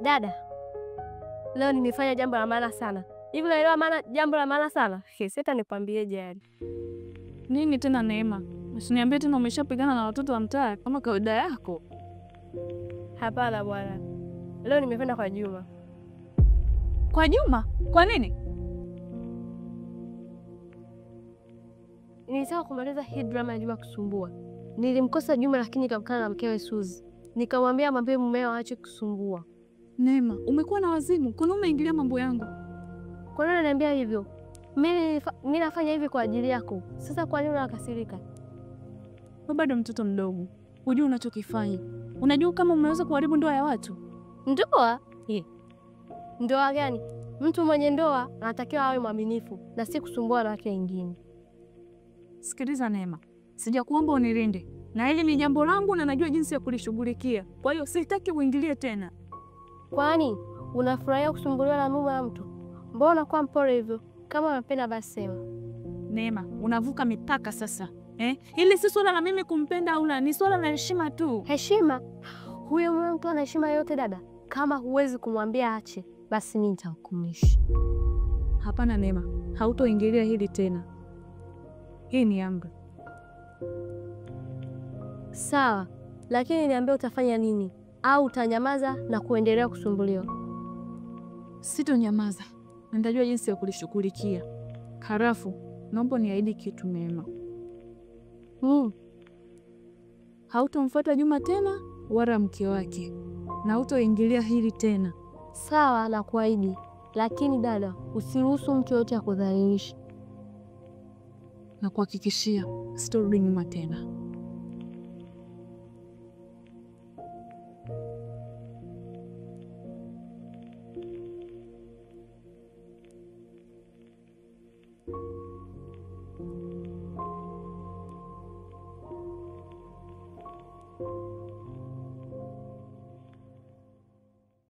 Dada, leo nimefanya jambo la maana sana. Hivi unaelewa maana jambo la maana sana? Sasa nikwambieje yani? Nini tena Neema? Usiniambie tena umeshapigana na watoto wa mtaa kama kawaida yako. Hapana bwana. Leo nimekwenda kwa Juma. Kwa Juma? Kwa nini? Nilitaka kumaliza hii drama ya Juma kusumbua. Nilimkosa Juma lakini nikamkana na mkewe Suzi. Nikamwambia mwambie mumeo aache kusumbua. Neema, umekuwa na wazimu. Kwa nini umeingilia mambo yangu? Kwa nini unaniambia hivyo? Mimi nafanya hivi kwa ajili yako. Sasa kwa nini unakasirika? Wewe bado mtoto mdogo. Hujui unachokifanya. Unajua kama umeweza kuharibu ndoa ya watu? Ndoa? Ndoa gani? Mtu mwenye ndoa anatakiwa awe mwaminifu na si kusumbua na watu wengine. Sikiliza Neema. Sijakuomba unilinde. Na hili ni jambo langu na najua jinsi ya kulishughulikia. Kwa hiyo sitaki uingilie tena. Kwani unafurahia kusumbuliwa na mume wa mtu? Mbona unakuwa mpole hivyo? Kama unapenda basi sema. Neema, unavuka mipaka sasa. Hili si swala la mimi kumpenda au la, ni swala la heshima tu. Heshima? Huyo mume mtu ana heshima yote dada. Kama huwezi kumwambia aache, basi mimi nitakukumisha. Hapana Neema, hautoingilia hili tena. Hii ni amri. Sawa, lakini niambie utafanya nini? Au utanyamaza na kuendelea kusumbuliwa? Sitonyamaza. Nitajua jinsi ya kulishughulikia. Halafu, naomba niahidi kitu Neema. Hautomfuata Juma tena wala mke wake. Na hautoingilia hili tena. Sawa, na kuahidi. Lakini dada, usiruhusu mtu yote akudhalilisha. Na kuhakikishia sitorudi nyuma tena.